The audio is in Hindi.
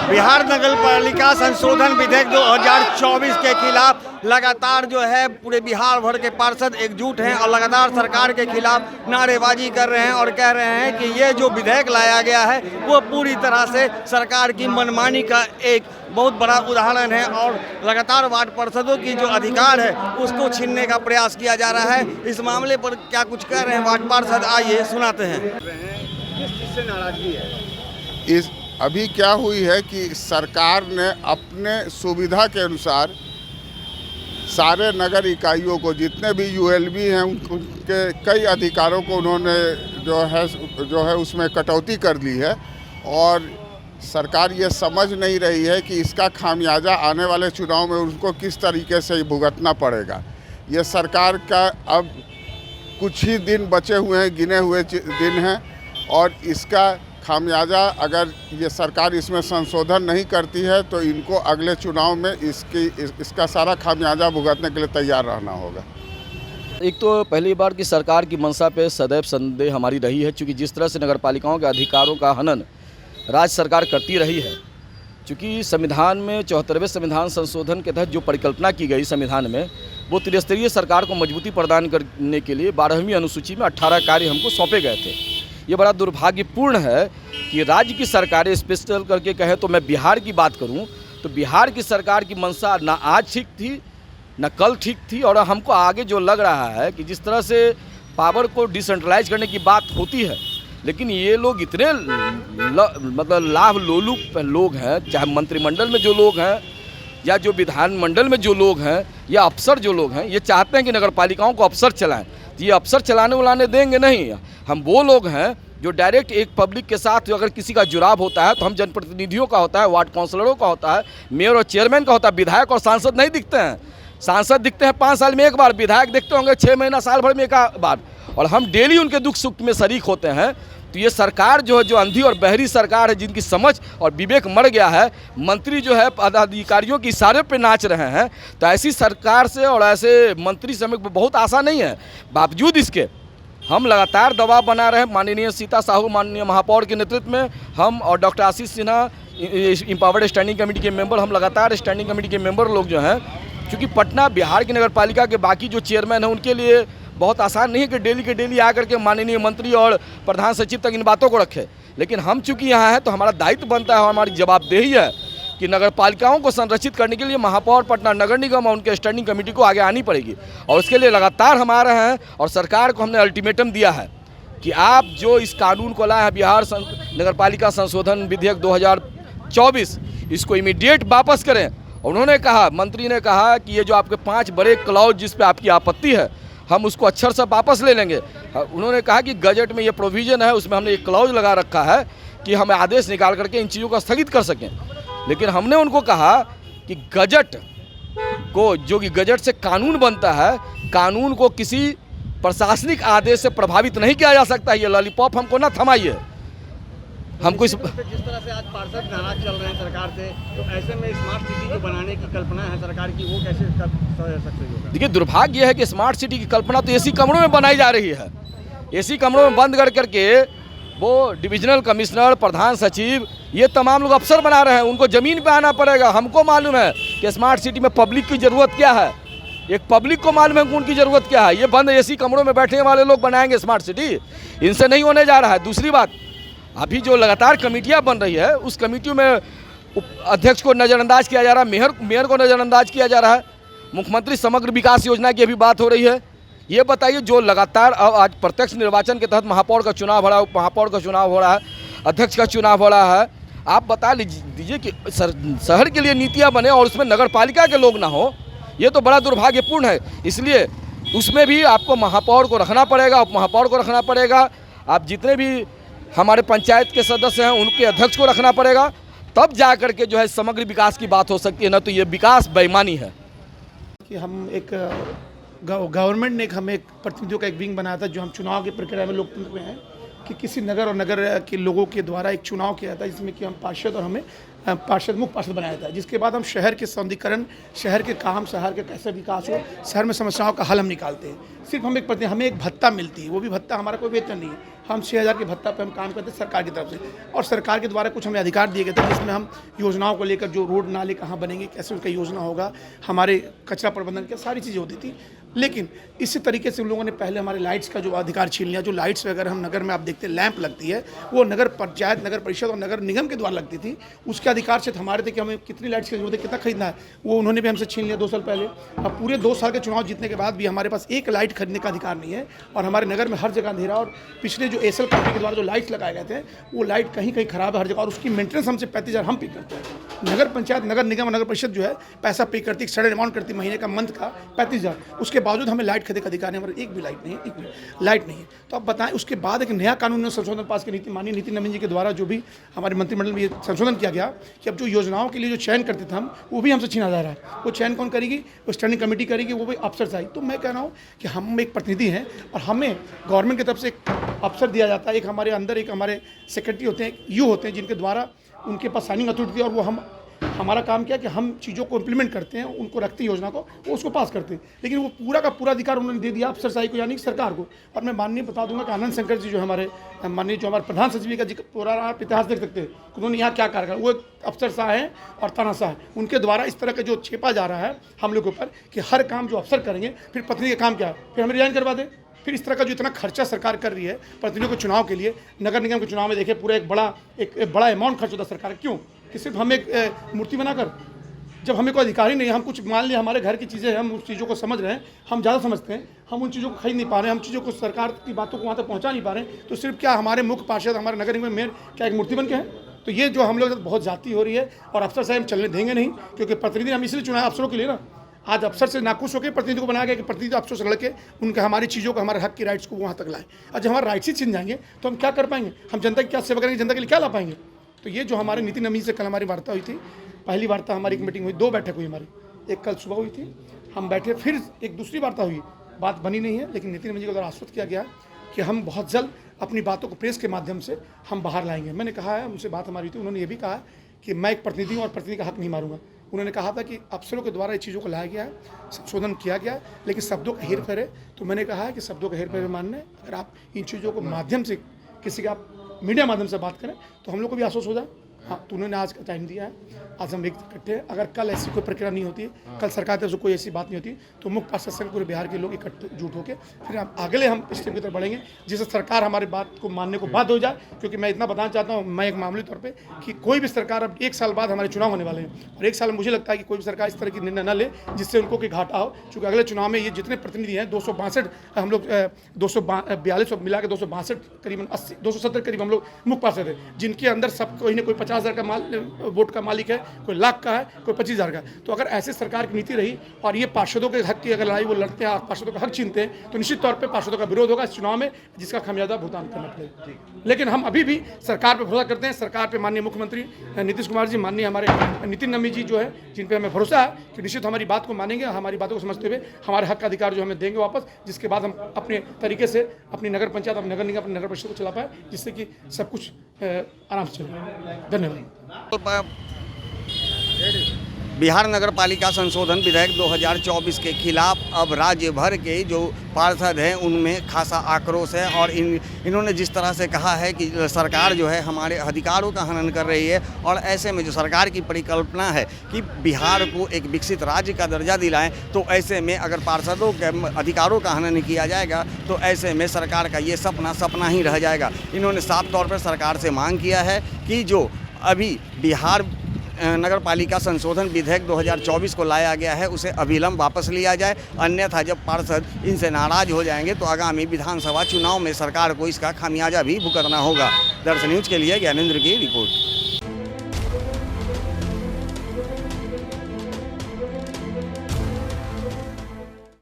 बिहार नगर पालिका संशोधन विधेयक 2024 के खिलाफ लगातार जो है पूरे बिहार भर के पार्षद एकजुट हैं और लगातार सरकार के खिलाफ नारेबाजी कर रहे हैं और कह रहे हैं कि ये जो विधेयक लाया गया है वो पूरी तरह से सरकार की मनमानी का एक बहुत बड़ा उदाहरण है और लगातार वार्ड पार्षदों की जो अधिकार है उसको छीनने का प्रयास किया जा रहा है। इस मामले पर क्या कुछ कह रहे हैं वार्ड पार्षद, आइए सुनाते हैं। किस चीज़ से नाराजगी है? अभी क्या हुई है कि सरकार ने अपने सुविधा के अनुसार सारे नगर इकाइयों को जितने भी यूएलबी हैं उनके कई अधिकारों को उन्होंने जो है उसमें कटौती कर दी है और सरकार ये समझ नहीं रही है कि इसका खामियाजा आने वाले चुनाव में उनको किस तरीके से भुगतना पड़ेगा। ये सरकार का अब कुछ ही दिन बचे हुए हैं, गिने हुए दिन हैं और इसका खामियाजा अगर ये सरकार इसमें संशोधन नहीं करती है तो इनको अगले चुनाव में इसका सारा खामियाजा भुगतने के लिए तैयार रहना होगा। एक तो पहली बार की सरकार की मंशा पे सदैव संदेह हमारी रही है, क्योंकि जिस तरह से नगरपालिकाओं के अधिकारों का हनन राज्य सरकार करती रही है। क्योंकि संविधान में 74वें संविधान संशोधन के तहत जो परिकल्पना की गई संविधान में, वो त्रिस्तरीय सरकार को मजबूती प्रदान करने के लिए 12वीं अनुसूची में 18 कार्य हमको सौंपे गए थे। ये बड़ा दुर्भाग्यपूर्ण है कि राज्य की सरकारें, स्पेशल करके कहें तो मैं बिहार की बात करूं तो बिहार की सरकार की मंशा ना आज ठीक थी ना कल ठीक थी और हमको आगे जो लग रहा है कि जिस तरह से पावर को डिसेंट्रलाइज करने की बात होती है, लेकिन ये लोग इतने मतलब लाभ लोलुप लोग हैं, चाहे मंत्रिमंडल में जो लोग हैं या जो विधानमंडल में जो लोग हैं या अफसर जो लोग हैं, ये चाहते हैं कि नगरपालिकाओं को अफसर चलाएं। तो ये अफसर चलाने वालाने देंगे नहीं। हम वो लोग हैं जो डायरेक्ट एक पब्लिक के साथ अगर किसी का जुड़ाव होता है तो हम जनप्रतिनिधियों का होता है, वार्ड काउंसलरों का होता है, मेयर और चेयरमैन का होता है। विधायक और सांसद नहीं दिखते हैं। सांसद दिखते हैं 5 साल में एक बार, विधायक दिखते होंगे 6 महीना साल भर में एक बार, और हम डेली उनके दुख सुख में शरीक होते हैं। तो ये सरकार जो है, जो अंधी और बहरी सरकार है, जिनकी समझ और विवेक मर गया है, मंत्री जो है पदाधिकारियों के इशारे पे नाच रहे हैं, तो ऐसी सरकार से और ऐसे मंत्री समय बहुत आशा नहीं है। बावजूद इसके हम लगातार दबाव बना रहे हैं। माननीय सीता साहू माननीय महापौर के नेतृत्व में हम और डॉक्टर आशीष सिन्हा इम्पावर्ड स्टैंडिंग कमेटी के मेंबर, हम लगातार स्टैंडिंग कमेटी के मेंबर लोग जो हैं, क्योंकि पटना बिहार की नगर पालिका के बाकी जो चेयरमैन हैं उनके लिए बहुत आसान नहीं है कि डेली के डेली आकर के माननीय मंत्री और प्रधान सचिव तक इन बातों को रखें। लेकिन हम चूँकि यहाँ हैं तो हमारा दायित्व बनता है, हमारी जवाबदेही है कि नगर पालिकाओं को संरक्षित करने के लिए महापौर पटना नगर निगम और उनके स्टैंडिंग कमेटी को आगे आनी पड़ेगी और उसके लिए लगातार हम आ रहे हैं। और सरकार को हमने अल्टीमेटम दिया है कि आप जो इस कानून को लाए हैं, बिहार नगर पालिका संशोधन विधेयक 2024, इसको इमीडिएट वापस करें। और उन्होंने कहा, मंत्री ने कहा कि ये जो आपके 5 बड़े क्लॉज जिस पे आपकी आपत्ति है, हम उसको अक्षर से वापस ले लेंगे। उन्होंने कहा कि गजट में ये प्रोविज़न है, उसमें हमने एक क्लॉज लगा रखा है कि हमें आदेश निकाल करके इन चीज़ों को स्थगित कर सकें। लेकिन हमने उनको कहा कि गजट को, जो कि गजट से कानून बनता है, कानून को किसी प्रशासनिक आदेश से प्रभावित नहीं किया जा सकता। ये लॉलीपॉप हमको ना थमाइए। हमको इस जिस तरह से आज पार्षद नाराज चल रहे हैं सरकार से, तो ऐसे में स्मार्ट सिटी जो बनाने की कल्पना है सरकार की, वो कैसे कर सकते हैं? देखिए, दुर्भाग्य है कि स्मार्ट सिटी की कल्पना तो एसी कमरों में बनाई जा रही है। एसी कमरों में बंद कर करके वो डिविजनल कमिश्नर, प्रधान सचिव, ये तमाम लोग अफसर बना रहे हैं। उनको ज़मीन पे आना पड़ेगा। हमको मालूम है कि स्मार्ट सिटी में पब्लिक की ज़रूरत क्या है, एक पब्लिक को मालूम है कि उनकी ज़रूरत क्या है। ये बंद एसी कमरों में बैठने वाले लोग बनाएंगे स्मार्ट सिटी? इनसे नहीं होने जा रहा है। दूसरी बात, अभी जो लगातार कमेटियाँ बन रही है, उस कमेटियों में अध्यक्ष को नज़रअंदाज किया जा रहा है, मेयर को नज़रअंदाज किया जा रहा है। मुख्यमंत्री समग्र विकास योजना की अभी बात हो रही है। ये बताइए, जो लगातार अब आज प्रत्यक्ष निर्वाचन के तहत महापौर का चुनाव हो रहा है, उपमहापौर का चुनाव हो रहा है, अध्यक्ष का चुनाव हो रहा है, आप बता दीजिए कि शहर के लिए नीतियाँ बने और उसमें नगर पालिका के लोग ना हो, ये तो बड़ा दुर्भाग्यपूर्ण है। इसलिए उसमें भी आपको महापौर को रखना पड़ेगा, उपमहापौर को रखना पड़ेगा। आप जितने भी हमारे पंचायत के सदस्य हैं उनके अध्यक्ष को रखना पड़ेगा, तब जा कर के जो है समग्र विकास की बात हो सकती है। ना तो ये विकास बेईमानी है। कि हम एक गवर्नमेंट ने हमें एक प्रतिनिधियों का एक विंग बनाया था, जो हम चुनाव की प्रक्रिया में लोकतंत्र में हैं कि किसी नगर और नगर के लोगों के द्वारा एक चुनाव किया जाता है जिसमें कि हम पार्षद और हमें मुख्य पार्षद बनाया जाता है, जिसके बाद हम शहर के सौंदर्यीकरण, शहर के काम, शहर के कैसे विकास हो, शहर में समस्याओं का हल हम निकालते हैं। सिर्फ हमें एक भत्ता मिलती है, वो भी भत्ता हमारा कोई वेतन नहीं है, हम 6,000 के भत्ता पे हम काम करते हैं सरकार की तरफ से, और सरकार के द्वारा कुछ हमें अधिकार दिए गए थे जिसमें हम योजनाओं को लेकर, जो रोड नाले कहाँ बनेंगे, कैसे उनका योजना होगा, हमारे कचरा प्रबंधन की सारी चीज़ें होती थी। लेकिन इसी तरीके से उन लोगों ने पहले हमारे लाइट्स का जो अधिकार छीन लिया। जो लाइट्स वगैरह हम नगर में आप देखते हैं लैंप लगती है, वो नगर पंचायत, नगर परिषद और नगर निगम के द्वारा लगती थी। उसके अधिकार से हमारे थे कि हमें कितनी लाइट्स की जरूरत है, कितना खरीदना है, वो उन्होंने भी हमसे छीन लिया 2 साल पहले। अब पूरे 2 साल के चुनाव जीतने के बाद भी हमारे पास एक लाइट खरीदने का अधिकार नहीं है, और हमारे नगर में हर जगह अंधेरा। और पिछले जो एसएल कंपनी के द्वारा जो लाइट्स लगाए गए थे, वो लाइट कहीं कहीं खराब है हर जगह, और उसकी मेंटेनेंस हमसे 35,000 हम पे करते हैं। नगर पंचायत, नगर निगम और नगर परिषद जो है पैसा पे करती, सडन अमाउंट करती महीने का, मंथ का 35,000। उसके बावजूद हमें लाइट खरीदने का अधिकार नहीं, हमारे एक भी लाइट नहीं है, एक भी लाइट नहीं है। तो अब बताएं, उसके बाद एक नया कानून में संशोधन पास की माननीय नितिन नवीन जी के द्वारा जो भी हमारे मंत्रिमंडल में ये संशोधन किया गया कि अब जो योजनाओं के लिए जो चयन करते थे हम, वो भी हमसे छीना जा रहा है। वो चयन कौन करेगी? वो स्टैंडिंग कमेटी करेगी, वो भी अफसरशाही। तो मैं कह रहा हूँ कि हम एक प्रतिनिधि हैं और हमें गवर्नमेंट की तरफ से एक अफसर दिया जाता है, एक हमारे अंदर एक हमारे सेक्रेटरी होते हैं, यू होते हैं, जिनके द्वारा उनके पास साइनिंग अथॉरिटी, और वो हमारा काम क्या कि हम चीज़ों को इम्प्लीमेंट करते हैं, उनको रखते हैं योजना को, वो उसको पास करते हैं। लेकिन वो पूरा का पूरा अधिकार उन्होंने दे दिया अफसरशाही को, यानी कि सरकार को। और मैं माननीय बता दूंगा कि आनंद शंकर जी जो हमारे माननीय जो हमारे प्रधान सचिव का पूरा आप इतिहास देख सकते हैं, उन्होंने यहाँ क्या कार्य करा। वो एक अफसरशाह है और तानाशाह है, उनके द्वारा इस तरह का जो छेपा जा रहा है हम लोग के ऊपर कि हर काम जो अफसर करेंगे, फिर प्रतिनिधि का काम क्या है, फिर हमें रिजाइन करवा दे। फिर इस तरह का जो इतना खर्चा सरकार कर रही है प्रतिनिधियों के चुनाव के लिए, नगर निगम के चुनाव में देखिए पूरा एक बड़ा अमाउंट खर्च होता है सरकार। क्यों? कि सिर्फ हम एक मूर्ति बनाकर, जब हमें कोई अधिकार ही नहीं है, हम कुछ मान लिया हमारे घर की चीज़ें, हम उस चीज़ों को समझ रहे हैं, हम ज़्यादा समझते हैं, हम उन चीज़ों को खरीद नहीं पा रहे हैं, हम चीज़ों को, सरकार की बातों को वहाँ तक पहुँचा नहीं पा रहे हैं, तो सिर्फ क्या हमारे मुख्य पार्षद, हमारे नगर निगम मेयर क्या एक मूर्ति बन के हैं? तो ये जो हम लोग बहुत जाती हो रही है, और अफसर साहब हम चलने देंगे नहीं, क्योंकि प्रतिनिधि हम इसलिए चुनाव अफसरों के लिए ना, आज अफसर से नाखुश होकर प्रतिनिधि को बनाया गया कि प्रतिनिधि अफसर से लड़के उनके हमारी चीज़ों को, हमारे हक की राइट्स को वहाँ तक लाएं। और जब हमारे राइट्स ही छिन जाएंगे तो हम क्या कर पाएंगे? हम जनता की क्या सेवा करेंगे? जनता के लिए क्या ला पाएंगे? तो ये जो हमारे नितिन नवीन से कल हमारी वार्ता हुई थी, पहली वार्ता हमारी एक मीटिंग हुई, 2 बैठक हुई हमारी, एक कल सुबह हुई थी, हम बैठे, फिर एक दूसरी वार्ता हुई, बात बनी नहीं है। लेकिन नितिन नवीन जी को द्वारा आश्वस्त किया गया कि हम बहुत जल्द अपनी बातों को प्रेस के माध्यम से हम बाहर लाएंगे। मैंने कहा है, उनसे बात हमारी थी, उन्होंने ये भी कहा कि मैं एक प्रतिनिधि हूँ और प्रतिनिधि का हक नहीं मारूंगा। उन्होंने कहा था कि अफसरों के द्वारा ये चीज़ों को लाया गया है, संशोधन किया गया है, लेकिन शब्दों का हेर फेर है। तो मैंने कहा है कि शब्दों का हेर फेर मानना है, अगर आप इन चीज़ों को माध्यम से किसी का आप मीडिया माध्यम से बात करें तो हम लोग को भी आश्वस्त हो जाए। हाँ, तो उन्होंने आज का टाइम दिया है, आज हम एक इकट्ठे हैं। अगर कल ऐसी कोई प्रक्रिया नहीं होती, कल सरकार की तरफ से कोई ऐसी बात नहीं होती, तो मुख्य पार्षद संघ पूरे बिहार के लोग इकट्ठे जुट होकर फिर हम अगले स्टेप की तरफ बढ़ेंगे, जिससे सरकार हमारी बात को मानने को बाध्य हो जाए। क्योंकि मैं इतना बताना चाहता हूँ, मैं एक मामूली तौर पर, कि कोई भी सरकार, अब 1 साल बाद हमारे चुनाव होने वाले हैं, और 1 साल में मुझे लगता है कि कोई भी सरकार इस तरह की निर्णय न ले जिससे उनको कोई घाटा हो। क्योंकि अगले चुनाव में ये जितने प्रतिनिधि हैं, 262 हम लोग, 242 मिला के 262 करीबन 80, 270 करीब हम लोग मुख्य पार्षद हैं, जिनके अंदर सब कोई ना कोई 50,000 का वोट का मालिक है, कोई लाख का है, कोई 25,000 का। तो अगर ऐसे सरकार की नीति रही और ये पार्षदों के हक की अगर लड़ाई वो लड़ते हैं, पार्षदों का हक छीनते हैं, तो निश्चित तौर पे पार्षदों का विरोध होगा इस चुनाव में, जिसका खामियाजा भुगतान करना पड़ेगा। लेकिन हम अभी भी सरकार पर भरोसा करते हैं। सरकार पे माननीय मुख्यमंत्री नीतीश कुमार जी, माननीय हमारे नितिन नवीन जी जो है, जिन पे हमें भरोसा है कि निश्चित हमारी बात को मानेंगे, हमारी बातों को समझते हुए हमारे हक का अधिकार जो हमें देंगे वापस, जिसके बाद हम अपने तरीके से अपनी नगर पंचायत, अपने नगर निगम, अपने नगर परिषद को चला पाए, जिससे कि सब कुछ आराम से चले। धन्यवाद। बिहार नगर पालिका संशोधन विधेयक 2024 के खिलाफ अब राज्य भर के जो पार्षद हैं उनमें खासा आक्रोश है, और इन्होंने जिस तरह से कहा है कि सरकार जो है हमारे अधिकारों का हनन कर रही है, और ऐसे में जो सरकार की परिकल्पना है कि बिहार को एक विकसित राज्य का दर्जा दिलाएं, तो ऐसे में अगर पार्षदों के अधिकारों का हनन किया जाएगा तो ऐसे में सरकार का ये सपना ही रह जाएगा। इन्होंने साफ तौर पर सरकार से मांग किया है कि जो अभी बिहार नगर पालिका संशोधन विधेयक 2024 को लाया गया है उसे अविलंब वापस लिया जाए, अन्यथा जब पार्षद इनसे नाराज हो जाएंगे तो आगामी विधानसभा चुनाव में सरकार को इसका खामियाजा भी भुगतना होगा। दर्शन न्यूज़ के लिए ज्ञानेंद्र की रिपोर्ट।